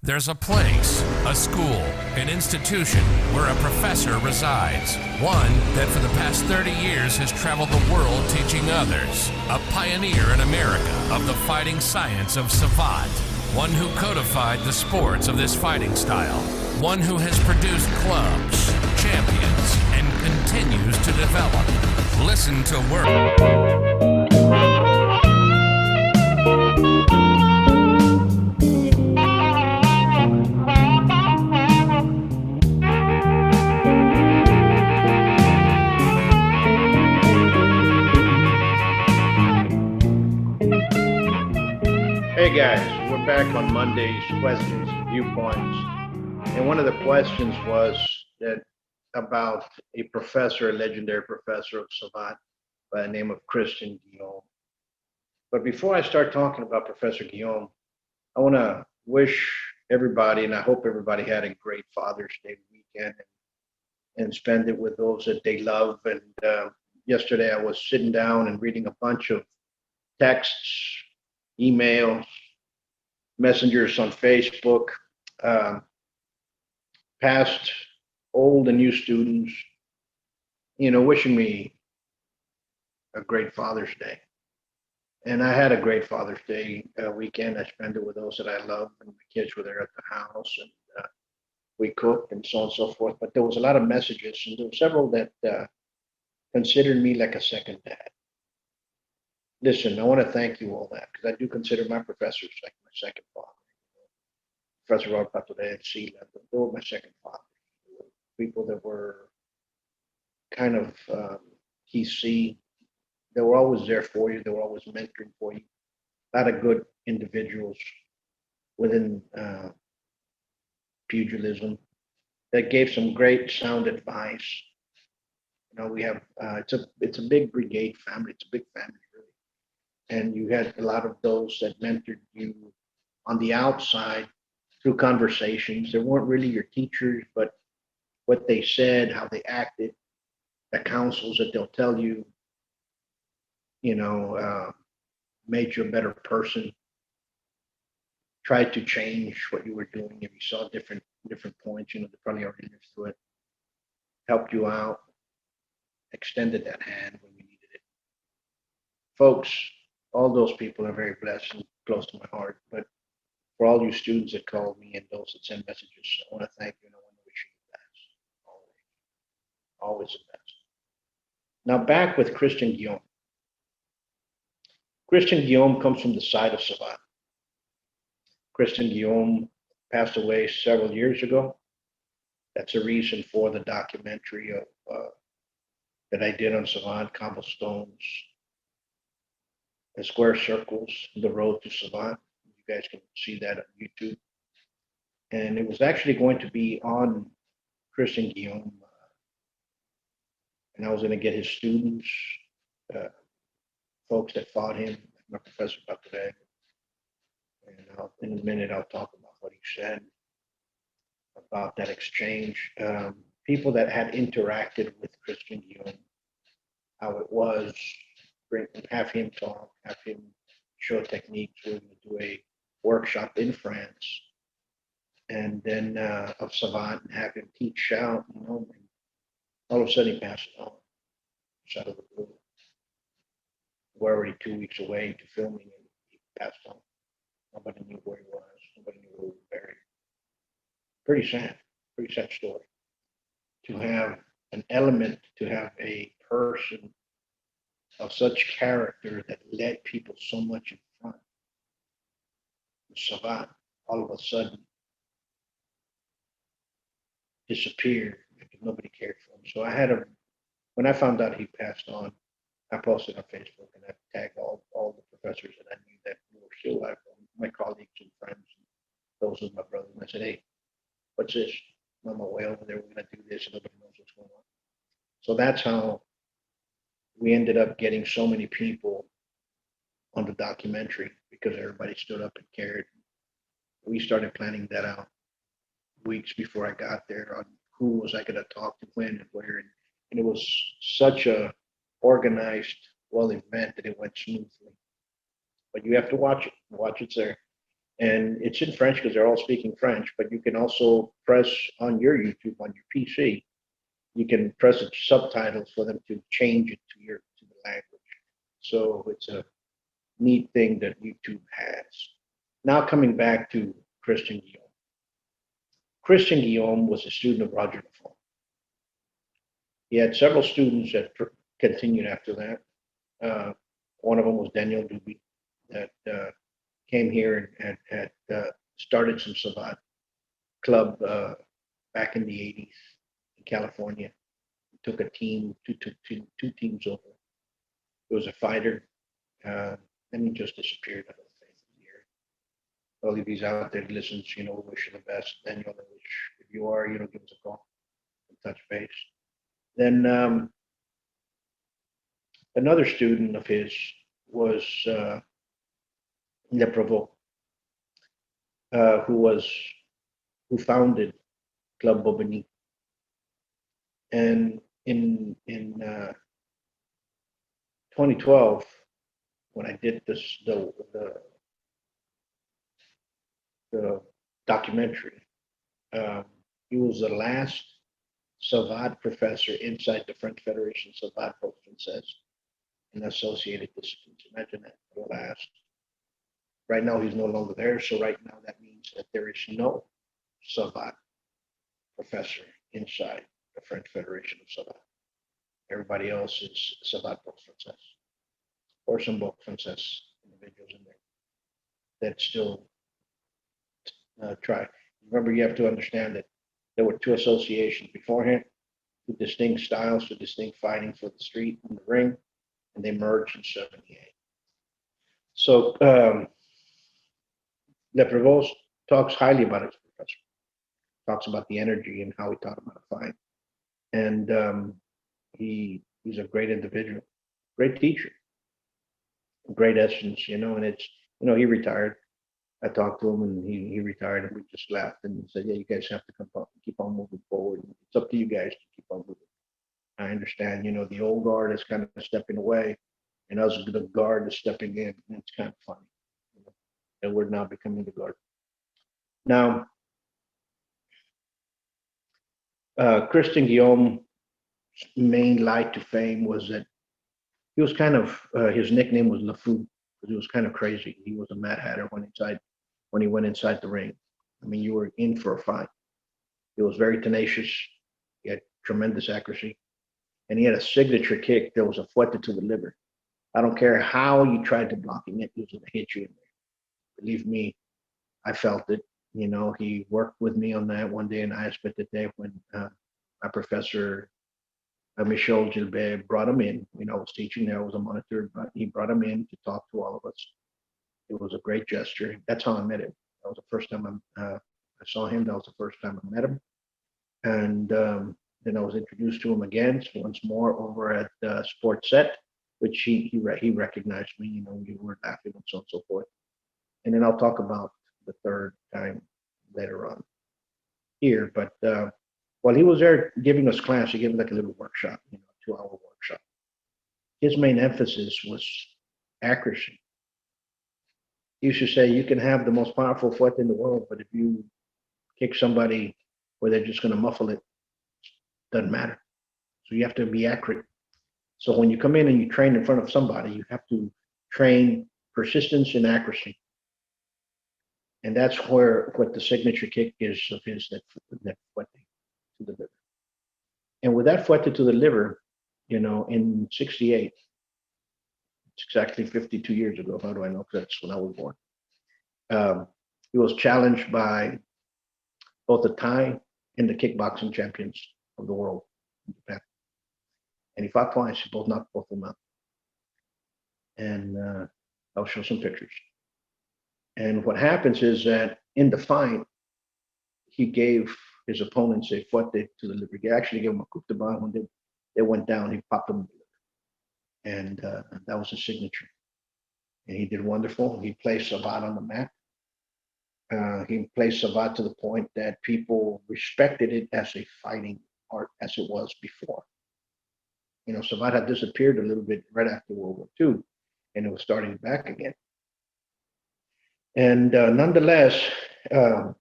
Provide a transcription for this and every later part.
There's a place, a school, an institution where a professor resides. One that for the past 30 years has traveled the world teaching others. A pioneer in America of the fighting science of Savate. One who codified the sports of this fighting style. One who has produced clubs, champions, and continues to develop. Listen to Hey guys, we're back on Monday's questions and viewpoints. And one of the questions was that about a professor, a legendary professor of Savate by the name of Christian Guillaume. But before I start talking about Professor Guillaume, I want to wish everybody, and I hope everybody had a great Father's Day weekend and spend it with those that they love. And yesterday I was sitting down and reading a bunch of texts, emails, messengers on Facebook, past old and new students, wishing me a great Father's Day. And I had a great Father's Day weekend. I spent it with those that I love, and the kids were there at the house, and we cooked and so on and so forth. But there was a lot of messages, and there were several that considered me like a second dad. Listen, I want to thank you all that, because I do consider my professors like my second father. Professor Buitrón and Sila, they were my second father. People that were kind of key. They were always there for you. They were always mentoring for you. A lot of good individuals within pugilism that gave some great sound advice. We have it's a big brigade family. It's a big family, really. And you had a lot of those that mentored you on the outside through conversations. They weren't really your teachers, but what they said, how they acted, the counsels that they'll tell you, made you a better person. Tried to change what you were doing. If you saw different points, they probably already lived through it. Helped you out, extended that hand when you needed it. Folks, all those people are very blessed and close to my heart. But for all you students that called me and those that send messages, I want to thank you, and I want to wish you the best. Always the best. Now back with Christian Guillaume. Christian Guillaume comes from the side of Savate. Christian Guillaume passed away several years ago. That's a reason for the documentary that I did on Savate, Cobblestones, the Square Circles, The Road to Savate. You guys can see that on YouTube. And it was actually going to be on Christian Guillaume. And I was going to get his students, folks that fought him, my Professor Buitrón. And in a minute, I'll talk about what he said about that exchange. People that had interacted with Christian Guillaume, how it was, have him talk, have him show techniques. We're going to do a workshop in France, and then of Savate, and have him teach out, and all of a sudden he passed on, out of the blue. We're already 2 weeks away to filming, and he passed on. Nobody knew where he was. Nobody knew where he was buried. Pretty sad story. To have an element, to have a person of such character that led people so much in front. Savate, all of a sudden, disappeared because nobody cared for him. So when I found out he passed on, I posted on Facebook and I tagged all the professors that I knew that were still alive, my colleagues and friends, and those of my brothers. And I said, hey, what's this? I'm on my way over there. We're going to do this, and nobody knows what's going on. So that's how we ended up getting so many people on the documentary, because everybody stood up and cared. We started planning that out weeks before I got there on who was I going to talk to, when and where. And it was such a organized, event that it went smoothly. But you have to watch it. Watch it's there. And it's in French because they're all speaking French, but you can also press on your YouTube, on your PC, you can press the subtitles for them to change it to the language. So it's a neat thing that YouTube has. Now coming back to Christian Guillaume. Christian Guillaume was a student of Roger Lafont. He had several students that continued after that. One of them was Daniel Duby, that came here and had started some Savate club back in the 80s in California. He took a team, two teams over. He was a fighter. Then he just disappeared out of the face of the earth. Well, if he's out there, listens, wish you the best. Daniel, if you are, give us a call and touch base. Then another student of his was Le Prévost, who founded Club Bobigny. And in 2012, when I did the documentary, he was the last Savate professor inside the French Federation Savate Française and associated disciplines. Imagine that, the last. Right now, he's no longer there. So right now, that means that there is no Savate professor inside the French Federation of Savate. Everybody else is Savate Française, or some book Française individuals in there that still try. Remember, you have to understand that there were two associations beforehand, two distinct styles, two distinct fighting for the street and the ring, and they merged in 78. So Le Prévost talks highly about his professor, talks about the energy and how he taught him how to fight. And he's a great individual, great teacher, great essence, and it's, he retired. I talked to him and he retired, and we just laughed and said, yeah, you guys have to keep on moving forward. It's up to you guys to keep on moving. I understand, the old guard is kind of stepping away and us, the guard, is stepping in. And it's kind of funny that we're now becoming the guard. Now, Christian Guillaume's main light to fame was that he was kind of, his nickname was Le Fou, because he was kind of crazy. He was a Mad Hatter when he went inside the ring. I mean, you were in for a fight. He was very tenacious. He had tremendous accuracy. And he had a signature kick that was a fuerte to the liver. I don't care how you tried to block him, he was going to hit you in there. Believe me, I felt it. He worked with me on that one day, and I spent the day when my professor, Michel Gilbert, brought him in. I was teaching there, I was a monitor, but he brought him in to talk to all of us. It was a great gesture. That's how I met him. That was the first time I saw him. That was the first time I met him. And then I was introduced to him again, once more over at Sports Set, which he recognized me. We were laughing and so on and so forth. And then I'll talk about the third time later on here. But while he was there giving us class, he gave like a little workshop, 2-hour workshop. His main emphasis was accuracy. He used to say, you can have the most powerful foot in the world, but if you kick somebody where they're just going to muffle it, doesn't matter. So you have to be accurate. So when you come in and you train in front of somebody, you have to train persistence and accuracy. And that's what the signature kick is of his, that fuerte to the liver. And with that fuerte to the liver, in 68, it's exactly 52 years ago. How do I know? Because that's when I was born. He was challenged by both the Thai and the kickboxing champions of the world in Japan. And he fought twice. He knocked both of them out. And I'll show some pictures. And what happens is that in the fight, he gave his opponents a fuerte to the liver. He actually gave him a coup de barre. When they went down, he popped them in the liver. And that was his signature. And he did wonderful. He placed Savate on the map. He placed Savate to the point that people respected it as a fighting art as it was before. Savate had disappeared a little bit right after World War II, and it was starting back again. And nonetheless, um,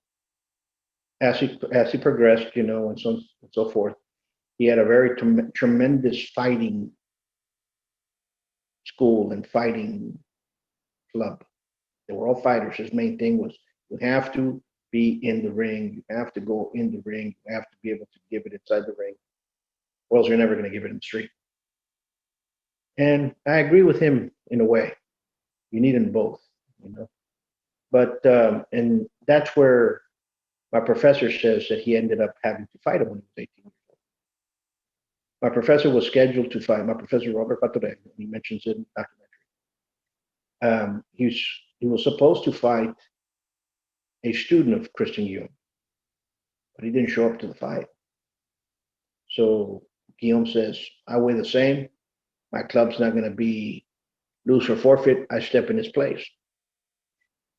as he progressed, and so forth, he had a very tremendous fighting school and fighting club. They were all fighters. His main thing was you have to be in the ring. You have to go in the ring. You have to be able to give it inside the ring, or else you're never going to give it in the street. And I agree with him in a way. You need them both, you know. But and that's where my professor says that he ended up having to fight him when he was 18 years old. My professor was scheduled to fight. My professor Robert Patorek, he mentions it in the documentary. He was supposed to fight a student of Christian Guillaume, but he didn't show up to the fight. So Guillaume says, "I weigh the same. My club's not going to be lose or forfeit. I step in his place,"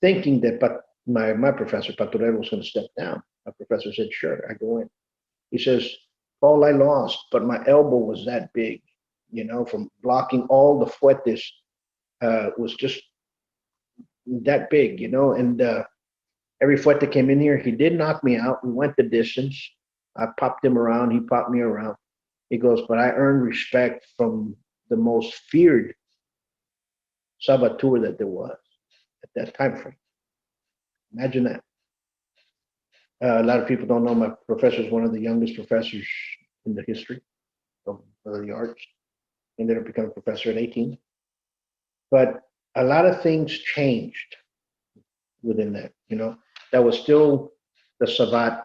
thinking that but my professor Patorero was going to step down. My professor said, "Sure, I go in." He says, "Paul, I lost, but my elbow was that big, from blocking all the fuertes, was just that big, and every fuerte came in here. He did knock me out. We went the distance. I popped him around. He popped me around." He goes, "But I earned respect from the most feared saboteur that there was at that time frame." Imagine that. A lot of people don't know my professor is one of the youngest professors in the history of the arts. He ended up becoming a professor at 18. But a lot of things changed within that. That was still the Savate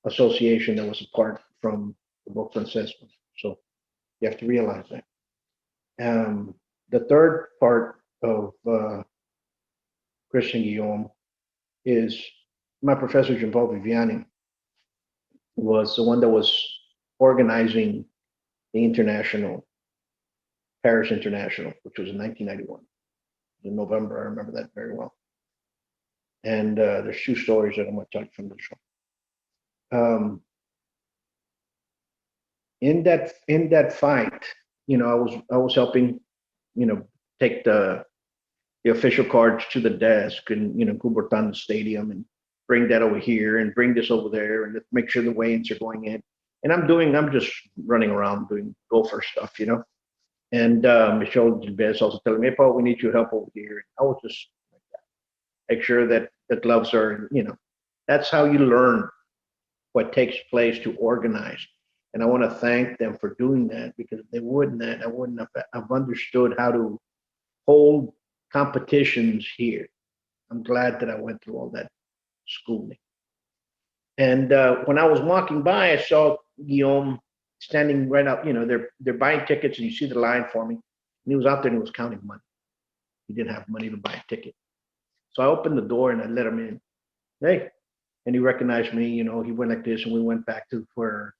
association that was apart from the Book Francesco. So you have to realize that. The third part of Christian Guillaume is my professor Jean-Paul Viviani was the one that was organizing the international, Paris International, which was in 1991. In November, I remember that very well. And there's two stories that I'm going to tell you from the show. In that fight, I was helping, take the official cards to the desk and Coubertin Stadium and bring that over here and bring this over there and make sure the weigh-ins are going in. And I'm just running around doing gopher stuff, And Michelle Gilbert also telling me, "Paul, we need your help over here." I was just like that. Make sure that the gloves are, that's how you learn what takes place to organize. And I want to thank them for doing that, because if they wouldn't, I wouldn't have understood how to hold competitions here. I'm glad that I went through all that schooling. And when I was walking by, I saw Guillaume standing right out. They're buying tickets, and you see the line forming. And he was out there and he was counting money. He didn't have money to buy a ticket. So I opened the door and I let him in. Hey, and he recognized me. He went like this, and we went back to where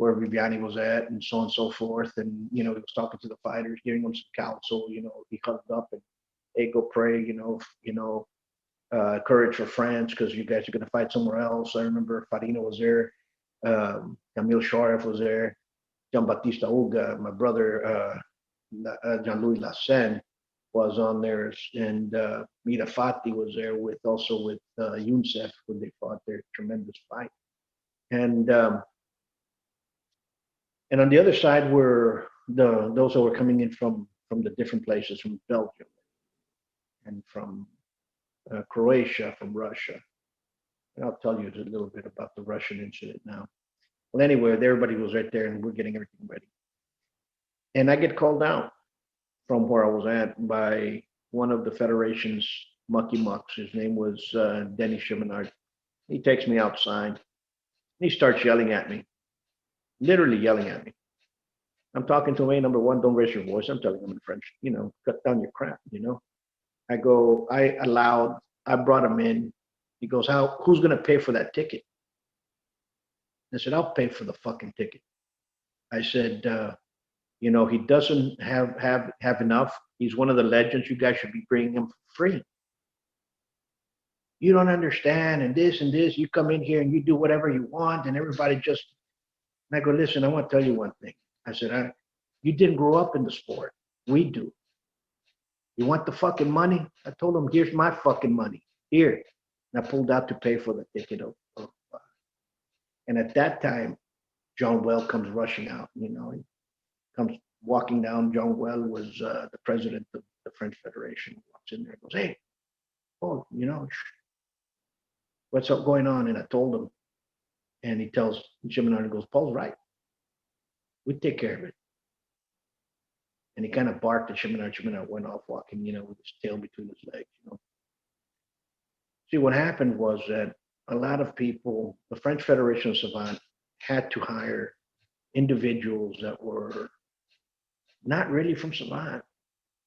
Viviani was at, and so on and so forth. And he was talking to the fighters, giving them some counsel. He hugged up and, "Hey, go pray. Courage for France, because you guys are going to fight somewhere else." I remember Farina was there, Camille Sharif was there, Jean-Baptiste Uga, my brother Jean-Louis Lassen was on there, and Mira Fati was there with UNICEF when they fought their tremendous fight. And on the other side were those that were coming in from the different places, from Belgium and from Croatia, from Russia. And I'll tell you a little bit about the Russian incident now. Well, anyway, everybody was right there, and we're getting everything ready. And I get called out from where I was at by one of the federation's mucky mucks. His name was Denny Cheminard. He takes me outside. He starts yelling at me, literally yelling at me. I'm talking to him, "Hey, number one, don't raise your voice." I'm telling him in French, cut down your crap, I brought him in. He goes, "Who's going to pay for that ticket?" I said, "I'll pay for the fucking ticket." I said, he doesn't have enough. He's one of the legends. You guys should be bringing him for free. You don't understand, and this and this. You come in here and you do whatever you want, and everybody just. And I go, "Listen, I want to tell you one thing." I said, "You didn't grow up in the sport. We do. You want the fucking money? I told him, here's my fucking money. Here. And I pulled out to pay for the ticket and at that time, John Well comes rushing out, he comes walking down. John Well was the president of the French Federation. He walks in there and goes, hey, Paul, what's up going on? And I told him, and he tells Chiminar, and goes, Paul's right. We take care of it. And he kind of barked at Chiminar. Chiminar went off walking, with his tail between his legs, See, what happened was that a lot of people, the French Federation of Savant had to hire individuals that were not really from Savant.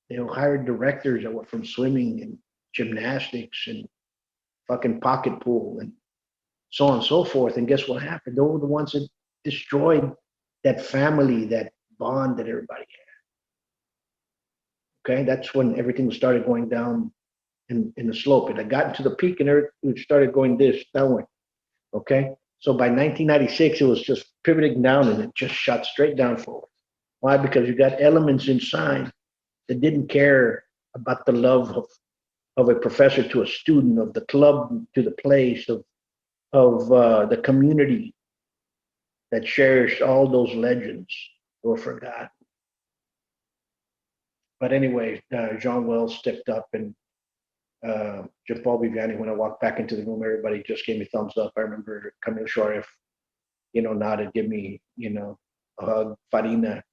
They hired directors that were from swimming and gymnastics and fucking pocket pool and so on and so forth. And guess what happened? They were the ones that destroyed that family, that bond that everybody had. Okay, that's when everything started going down in the slope. It had gotten to the peak and it started going that way. Okay, so by 1996, it was just pivoting down and it just shot straight down forward. Why? Because you got elements inside that didn't care about the love of a professor to a student, of the club to the place, of the community that cherished all those legends were forgotten. But anyway, Jean Wells stepped up and Jean-Paul Viviani, when I walked back into the room, everybody just gave me thumbs up. I remember Camille Shoref, nodded, give me, a hug. Farina,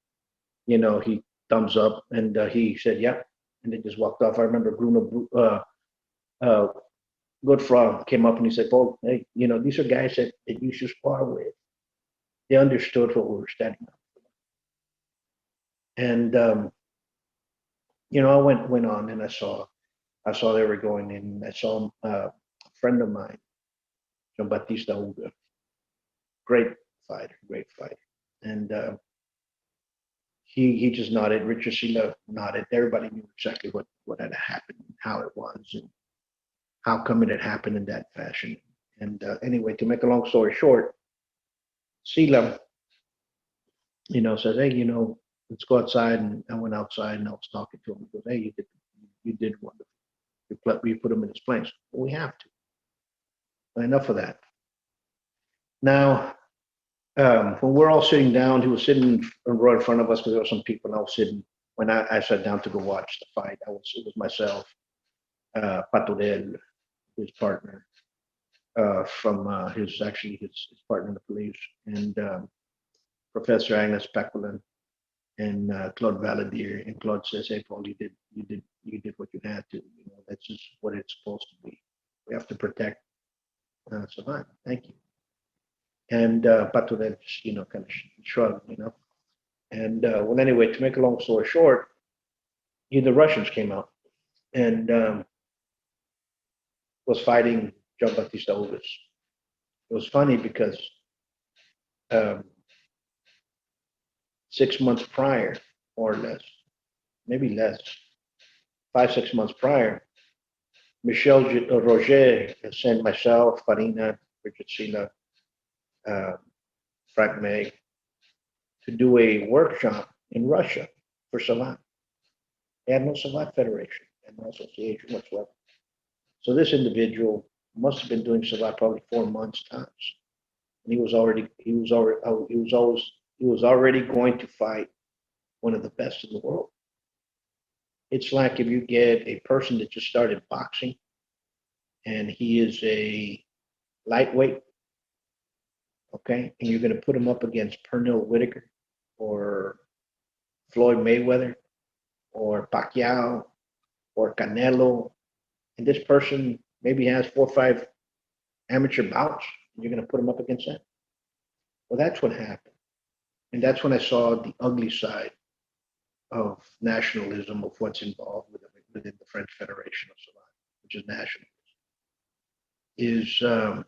he thumbs up and he said, yeah. And they just walked off. I remember Bruno Godefroy came up and he said, Paul, hey, these are guys that you should spar with. They understood what we were standing up for. And, I went on and I saw they were going in. I saw a friend of mine, Jean-Baptiste Aouga, great fighter. And he just nodded. Richard Silla nodded. Everybody knew exactly what had happened, how it was, and how come it had happened in that fashion. And anyway, to make a long story short, Silla, says, hey, let's go outside. And I went outside and I was talking to him. He goes, hey, you did wonderful. You put him in his place. Well, we have to. Enough of that. Now, when we're all sitting down, he was sitting right in front of us because there were some people, and I was sitting. When I sat down to go watch the fight, it was myself, Patorel, his partner, from his partner in the police, and Professor Agnes Pequelin, and Claude Valadier. And Claude says, "Hey, Paul, you did what you had to. That's just what it's supposed to be. We have to protect Savant. Thank you." And Patorel just, kind of shrugged, And well, anyway, to make a long story short, the Russians came out and was fighting Jean-Baptiste Auguste. It was funny because 6 months prior, more or less, maybe less, 5-6 months prior, Michel Roger sent myself, Farina, Richard Silla, Frank May, to do a workshop in Russia for Savant. They had no Savant Federation and no association whatsoever. So this individual must have been doing Savant probably 4 months times, and he was already going to fight one of the best in the world. It's like if you get a person that just started boxing, and he is a lightweight, okay, and you're going to put him up against Pernell Whitaker or Floyd Mayweather or Pacquiao or Canelo, and this person maybe has 4 or 5 amateur bouts, and you're going to put him up against that. Well, that's what happened. And that's when I saw the ugly side of nationalism, of what's involved within the French Federation of Savant, which is nationalism.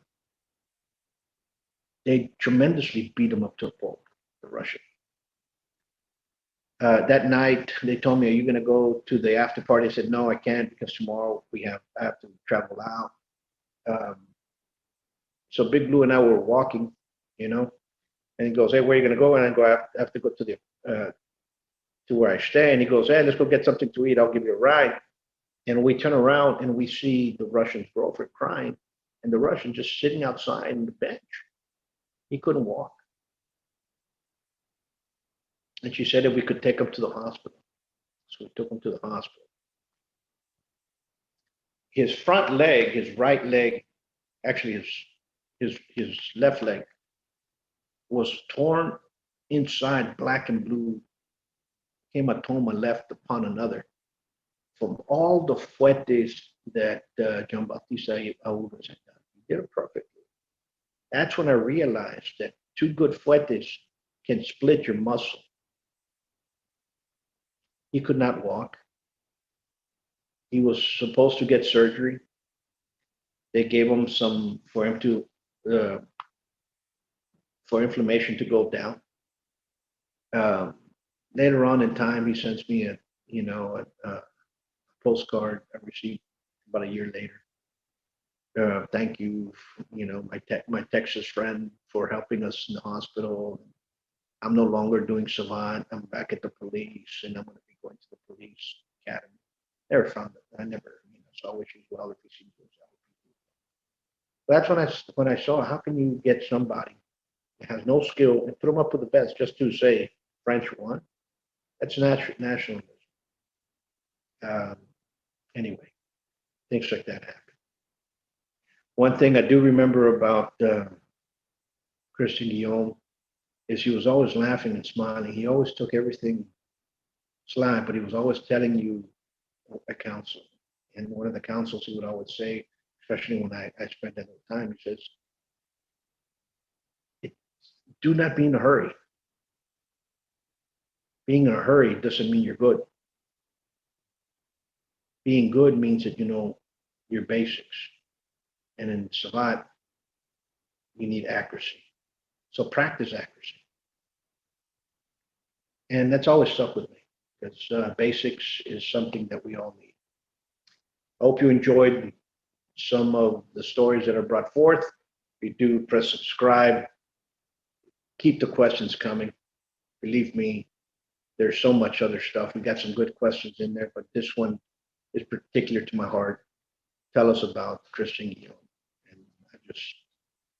They tremendously beat him up to a pulp, the Russians. That night, they told me, "Are you going to go to the after party?" I said, "No, I can't, because tomorrow I have to travel out." So Big Blue and I were walking, and he goes, "Hey, where are you going to go?" And I go, "I have to go to to where I stay. And he goes, hey, let's go get something to eat. I'll give you a ride. And we turn around and we see the Russian's girlfriend crying and the Russian just sitting outside on the bench. He couldn't walk. And she said that we could take him to the hospital. So we took him to the hospital. His front leg, his right leg, actually his left leg was torn inside, black and blue, hematoma left upon another from all the fuetes that John Bautista Aúdas had done. He did it perfectly. That's when I realized that 2 good fuetes can split your muscle. He could not walk. He was supposed to get surgery. They gave him some for inflammation to go down. Later on in time, he sends me a postcard I received about a year later. Thank you, my Texas friend for helping us in the hospital. I'm no longer doing Savate. I'm back at the police, and I'm going to be going to the police academy. Never found it. I never, saw wish he's well if he sees himself. That's when I saw how can you get somebody that has no skill and put him up with the best just to say French won. That's nationalism. Anyway, things like that happen. One thing I do remember about Christian Guillaume is he was always laughing and smiling. He always took everything sly, but he was always telling you a counsel. And one of the counsels he would always say, especially when I spent that little time, he says, do not be in a hurry. Being in a hurry doesn't mean you're good. Being good means that you know your basics. And in Savate, we need accuracy. So practice accuracy. And that's always stuck with me because basics is something that we all need. I hope you enjoyed some of the stories that are brought forth. If you do, press subscribe. Keep the questions coming. Believe me, there's so much other stuff. We got some good questions in there, but this one is particular to my heart. Tell us about Christian Guillaume. And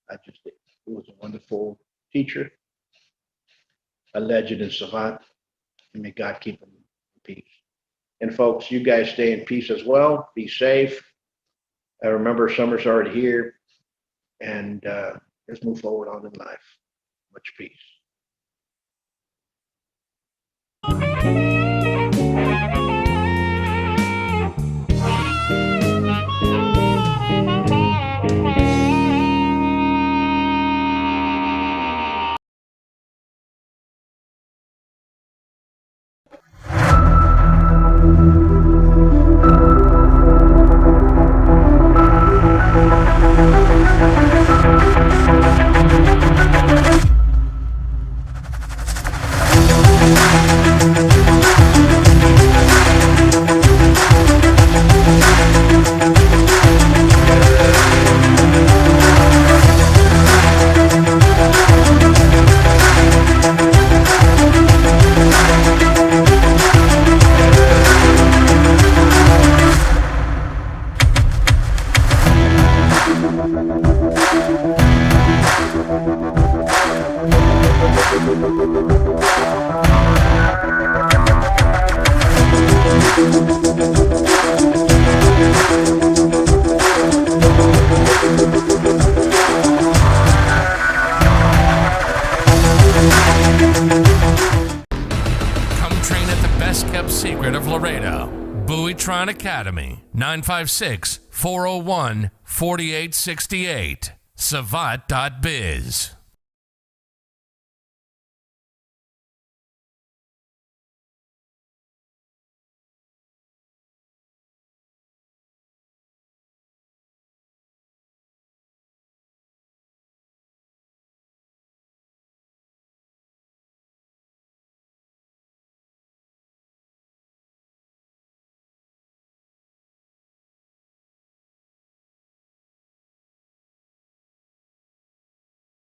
I just did. He was a wonderful teacher, a legend in Savate, and may God keep him in peace. And folks, you guys stay in peace as well. Be safe. Remember, summer's already here, and let's move forward on in life. Much peace. Secret of Laredo. Buitron Academy, 956-401-4868. Savate.biz.